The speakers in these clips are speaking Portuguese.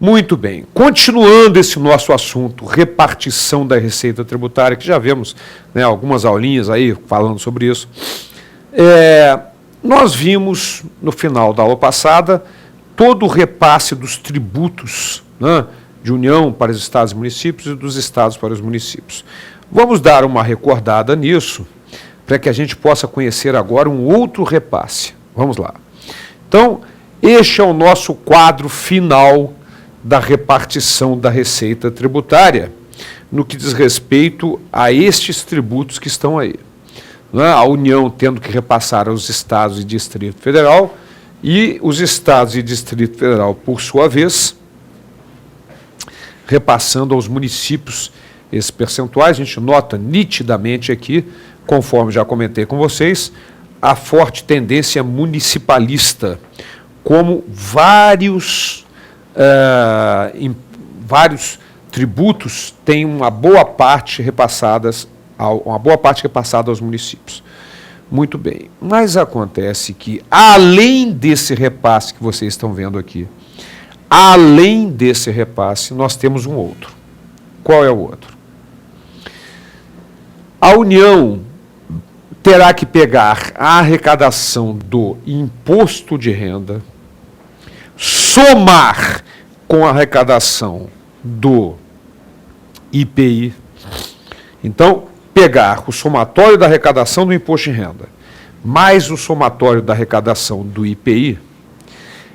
Muito bem. Continuando esse nosso assunto, repartição da receita tributária, que já vemos, né, algumas aulinhas aí falando sobre isso. Nós vimos, no final da aula passada, todo o repasse dos tributos, né, de União para os estados e municípios e dos estados para os municípios. Vamos dar uma recordada nisso, para que a gente possa conhecer agora um outro repasse. Vamos lá. Então, este é o nosso quadro final da repartição da receita tributária, no que diz respeito a estes tributos que estão aí. A União tendo que repassar aos estados e Distrito Federal, e os estados e Distrito Federal, por sua vez, repassando aos municípios esses percentuais. A gente nota nitidamente aqui, conforme já comentei com vocês, a forte tendência municipalista, como vários tributos têm uma boa parte repassada aos municípios. Muito bem, mas acontece que, além desse repasse que vocês estão vendo aqui, além desse repasse, nós temos um outro. Qual é o outro? A União terá que pegar a arrecadação do imposto de renda, somar com a arrecadação do IPI. Então, pegar o somatório da arrecadação do imposto de renda, mais o somatório da arrecadação do IPI,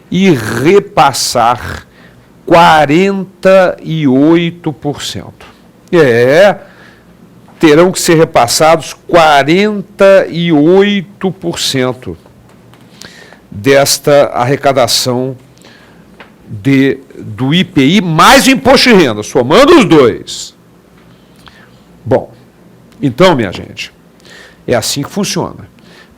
e repassar 48%. Terão que ser repassados 48% desta arrecadação do IPI mais o imposto de renda, somando os dois. Bom, então, minha gente, é assim que funciona.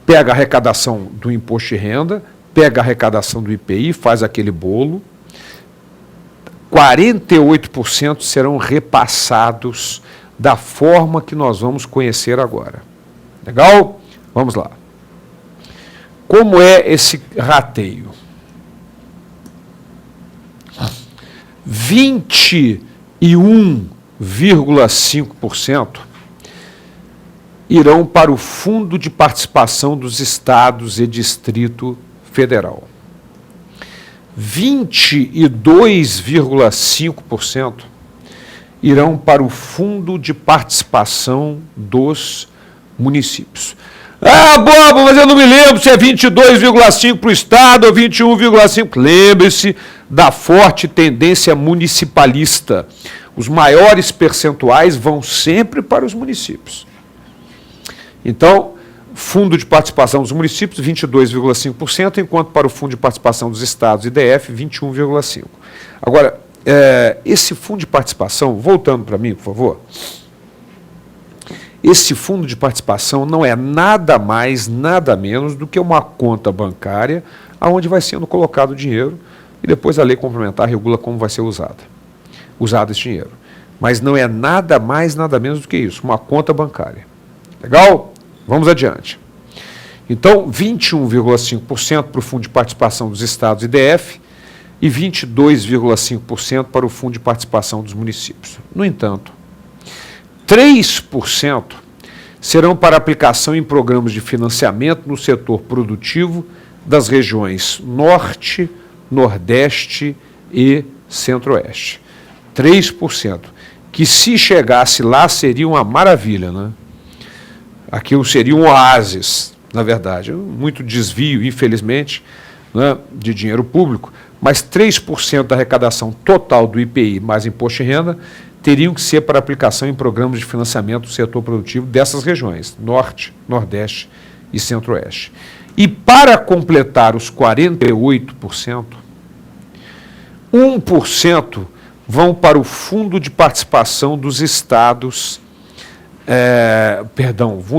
Pega a arrecadação do imposto de renda, pega a arrecadação do IPI, faz aquele bolo, 48% serão repassados da forma que nós vamos conhecer agora. Legal? Vamos lá. Como é esse rateio? 21,5% irão para o Fundo de Participação dos Estados e Distrito Federal. 22,5% irão para o Fundo de Participação dos Municípios. Ah, bobo, mas eu não me lembro se é 22,5% para o Estado ou 21,5%. Lembre-se da forte tendência municipalista. Os maiores percentuais vão sempre para os municípios. Então, Fundo de Participação dos Municípios, 22,5%, enquanto para o Fundo de Participação dos Estados e DF, 21,5%. Agora, esse Fundo de Participação, voltando para mim, por favor, esse Fundo de Participação não é nada mais, nada menos do que uma conta bancária onde vai sendo colocado o dinheiro e depois a lei complementar regula como vai ser usado esse dinheiro. Mas não é nada mais, nada menos do que isso, uma conta bancária. Legal? Vamos adiante. Então, 21,5% para o Fundo de Participação dos Estados e DF e 22,5% para o Fundo de Participação dos Municípios. No entanto, 3% serão para aplicação em programas de financiamento no setor produtivo das regiões Norte, Nordeste e Centro-Oeste. 3%, que se chegasse lá seria uma maravilha, né? Aquilo seria um oásis, na verdade. Muito desvio, infelizmente, né, de dinheiro público, mas 3% da arrecadação total do IPI mais imposto de renda teriam que ser para aplicação em programas de financiamento do setor produtivo dessas regiões, Norte, Nordeste e Centro-Oeste. E para completar os 48%, 1% vão para o Fundo de Participação dos Estados,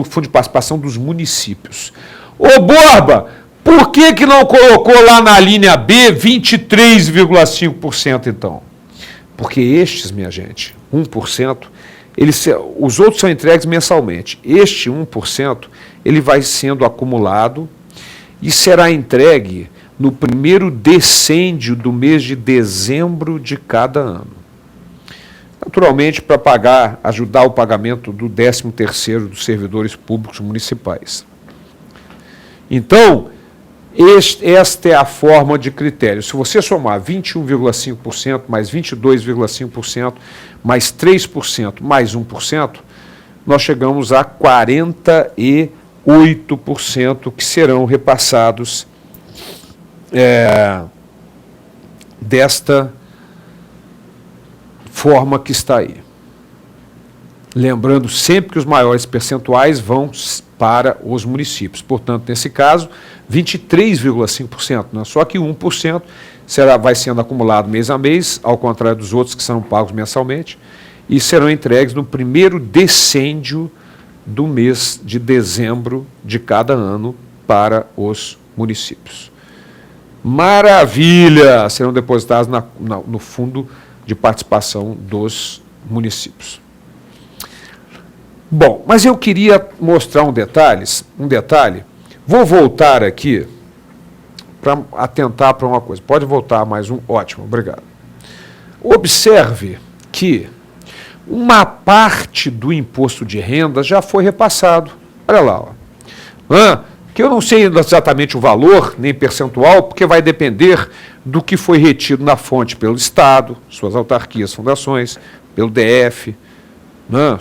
Fundo de Participação dos Municípios. Ô Borba, por que não colocou lá na linha B 23,5% então? Porque estes, minha gente, 1%, os outros são entregues mensalmente. Este 1%, ele vai sendo acumulado e será entregue no primeiro decêndio do mês de dezembro de cada ano. Naturalmente, para ajudar o pagamento do 13º dos servidores públicos municipais. Então, esta é a forma de critério. Se você somar 21,5%, mais 22,5%, mais 3%, mais 1%, nós chegamos a 48% que serão repassados desta forma que está aí. Lembrando sempre que os maiores percentuais vão para os municípios. Portanto, nesse caso, 23,5%, né? Só que 1% vai sendo acumulado mês a mês, ao contrário dos outros que são pagos mensalmente, e serão entregues no primeiro decêndio do mês de dezembro de cada ano para os municípios. Maravilha! Serão depositados no fundo de participação dos municípios. Bom, mas eu queria mostrar um detalhe. Vou voltar aqui para atentar para uma coisa. Pode voltar mais um. Ótimo, obrigado. Observe que uma parte do imposto de renda já foi repassado. Olha lá, ó. Que eu não sei exatamente o valor, nem percentual, porque vai depender do que foi retido na fonte pelo Estado, suas autarquias, fundações, pelo DF,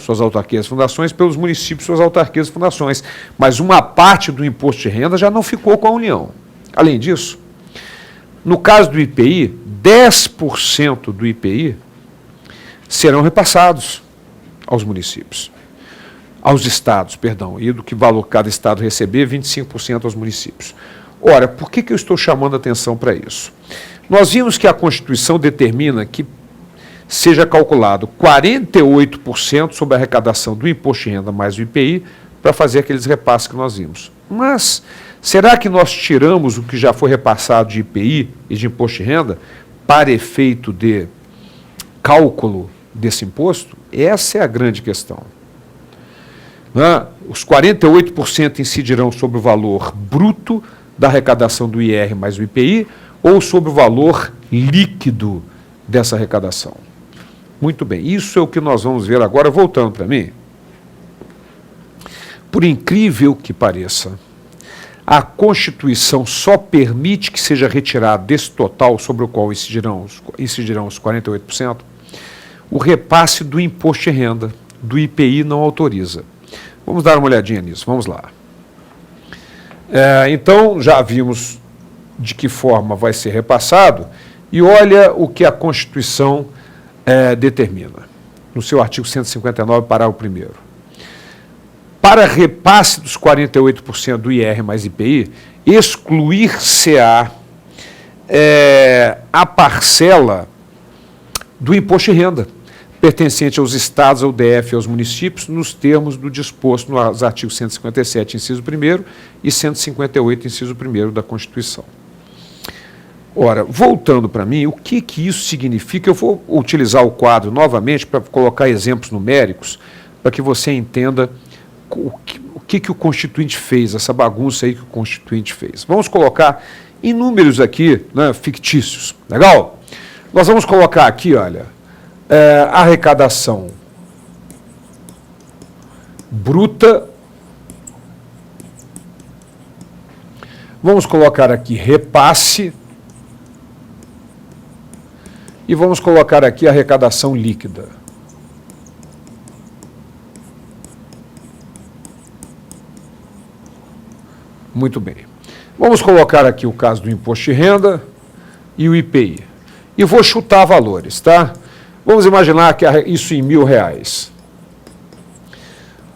suas autarquias, fundações, pelos municípios, suas autarquias, fundações. Mas uma parte do imposto de renda já não ficou com a União. Além disso, no caso do IPI, 10% do IPI serão repassados aos municípios, aos estados, perdão, e do que valor cada estado receber, 25% aos municípios. Ora, por que eu estou chamando a atenção para isso? Nós vimos que a Constituição determina que seja calculado 48% sobre a arrecadação do imposto de renda mais o IPI para fazer aqueles repasses que nós vimos. Mas será que nós tiramos o que já foi repassado de IPI e de imposto de renda para efeito de cálculo desse imposto? Essa é a grande questão. Os 48% incidirão sobre o valor bruto da arrecadação do IR mais o IPI ou sobre o valor líquido dessa arrecadação? Muito bem, isso é o que nós vamos ver agora, voltando para mim. Por incrível que pareça, a Constituição só permite que seja retirado desse total sobre o qual incidirão os 48%, o repasse do imposto de renda, do IPI não autoriza. Vamos dar uma olhadinha nisso, vamos lá. Então, já vimos de que forma vai ser repassado, e olha o que a Constituição determina, no seu artigo 159, parágrafo 1º. Para repasse dos 48% do IR mais IPI, excluir-se-á a parcela do imposto de renda, pertencente aos estados, ao DF e aos municípios, nos termos do disposto nos artigos 157, inciso 1º, e 158, inciso 1º da Constituição. Ora, voltando para mim, o que isso significa? Eu vou utilizar o quadro novamente para colocar exemplos numéricos, para que você entenda o que o Constituinte fez, essa bagunça aí que o Constituinte fez. Vamos colocar em números aqui, fictícios. Legal? Nós vamos colocar aqui, olha, arrecadação bruta. Vamos colocar aqui repasse. E vamos colocar aqui a arrecadação líquida. Muito bem. Vamos colocar aqui o caso do imposto de renda e o IPI. E vou chutar valores, tá? Vamos imaginar que isso em R$1.000.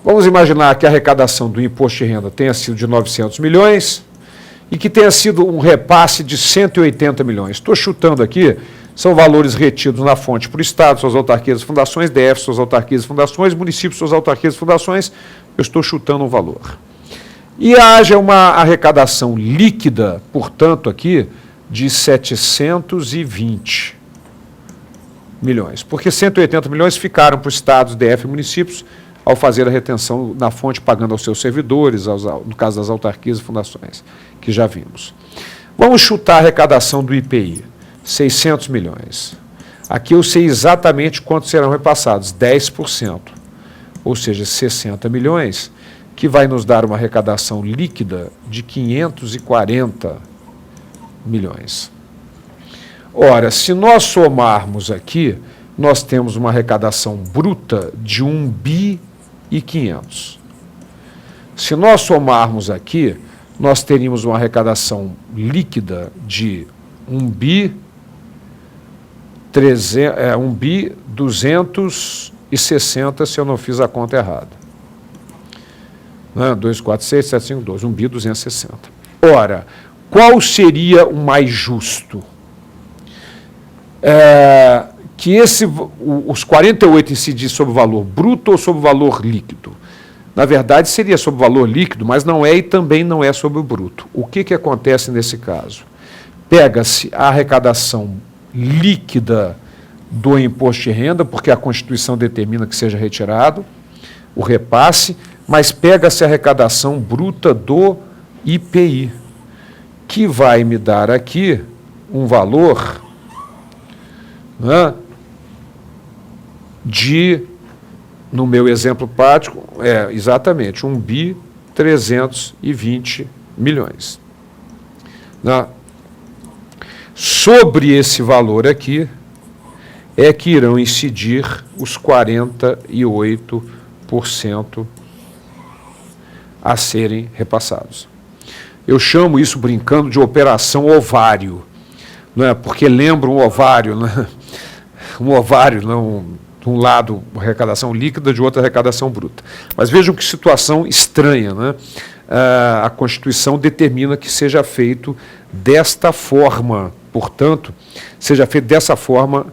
Vamos imaginar que a arrecadação do imposto de renda tenha sido de 900 milhões e que tenha sido um repasse de 180 milhões. Estou chutando aqui. São valores retidos na fonte por Estado, suas autarquias e fundações, DF, suas autarquias e fundações, municípios, suas autarquias e fundações. Eu estou chutando um valor. E haja uma arrecadação líquida, portanto, aqui, de 720 milhões. Porque 180 milhões ficaram para os Estados, DF e municípios, ao fazer a retenção na fonte, pagando aos seus servidores, no caso das autarquias e fundações, que já vimos. Vamos chutar a arrecadação do IPI, 600 milhões. Aqui eu sei exatamente quantos serão repassados, 10%, ou seja, 60 milhões, que vai nos dar uma arrecadação líquida de 540 milhões. Ora, se nós somarmos aqui, nós temos uma arrecadação bruta de 1 bi e 500. Se nós somarmos aqui, nós teríamos uma arrecadação líquida de 1 bi 260, se eu não fiz a conta errada. 2, 4, 6, 7, 5, 12, 1 bi 260. Ora, qual seria o mais justo? Que os 48 incidissem sobre o valor bruto ou sobre o valor líquido? Na verdade, seria sobre o valor líquido, mas não é e também não é sobre o bruto. O que acontece nesse caso? Pega-se a arrecadação líquida do imposto de renda, porque a Constituição determina que seja retirado o repasse, mas pega-se a arrecadação bruta do IPI, que vai me dar aqui um valor, né, de, no meu exemplo prático, exatamente 1 bi 320 milhões. Né? Sobre esse valor aqui, é que irão incidir os 48% a serem repassados. Eu chamo isso, brincando, de operação ovário, não é? Porque lembra um ovário, né? Um ovário, não, de um lado arrecadação líquida, de outro arrecadação bruta. Mas vejam que situação estranha, né? A Constituição determina que seja feito desta forma, portanto, seja feito dessa forma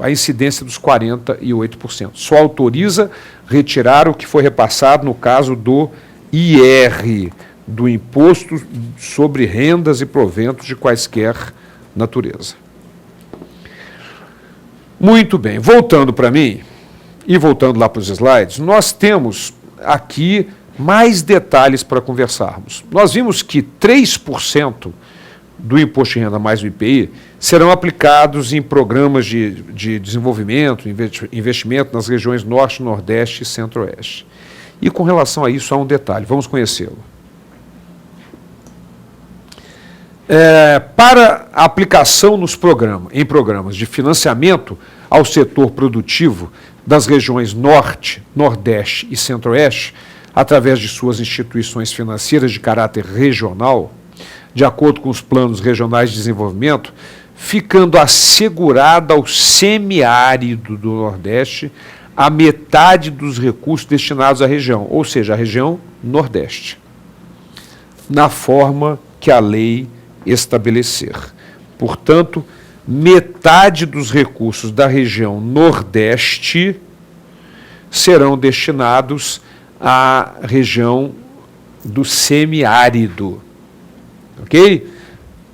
a incidência dos 48%. Só autoriza retirar o que foi repassado no caso do IR, do Imposto sobre Rendas e Proventos de quaisquer natureza. Muito bem, voltando para mim, e voltando lá para os slides, nós temos aqui mais detalhes para conversarmos. Nós vimos que 3% do Imposto de Renda mais o IPI serão aplicados em programas de desenvolvimento, investimento nas regiões Norte, Nordeste e Centro-Oeste. E com relação a isso, há um detalhe, vamos conhecê-lo. Para a aplicação em programas de financiamento ao setor produtivo das regiões Norte, Nordeste e Centro-Oeste, através de suas instituições financeiras de caráter regional, de acordo com os planos regionais de desenvolvimento, ficando assegurada ao semiárido do Nordeste a metade dos recursos destinados à região, ou seja, à região Nordeste, na forma que a lei estabelecer. Portanto, metade dos recursos da região Nordeste serão destinados à região do semiárido, ok?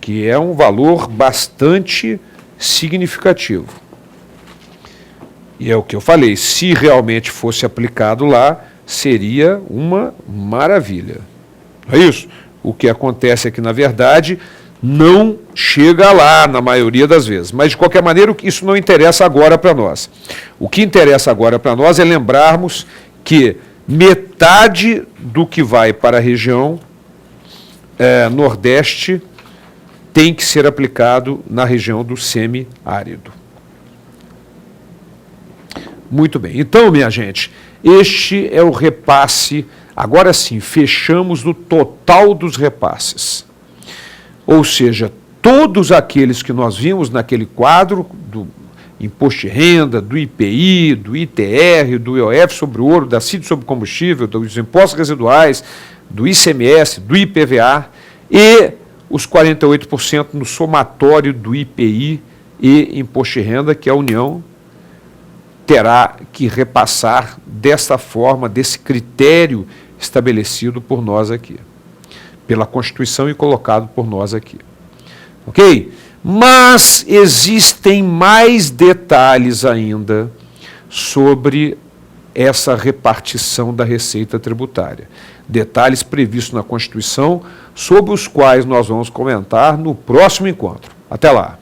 Que é um valor bastante significativo. E é o que eu falei, se realmente fosse aplicado lá, seria uma maravilha. É isso? O que acontece é que, na verdade, não chega lá na maioria das vezes. Mas, de qualquer maneira, isso não interessa agora para nós. O que interessa agora para nós é lembrarmos que metade do que vai para a região Nordeste tem que ser aplicado na região do semiárido. Muito bem. Então, minha gente, este é o repasse. Agora sim, fechamos no total dos repasses. Ou seja, todos aqueles que nós vimos naquele quadro do Imposto de Renda, do IPI, do ITR, do IOF sobre o ouro, da CID sobre combustível, dos impostos residuais, do ICMS, do IPVA e os 48% no somatório do IPI e Imposto de Renda, que a União terá que repassar dessa forma, desse critério estabelecido por nós aqui, pela Constituição e colocado por nós aqui. Ok? Mas existem mais detalhes ainda sobre essa repartição da receita tributária. Detalhes previstos na Constituição, sobre os quais nós vamos comentar no próximo encontro. Até lá!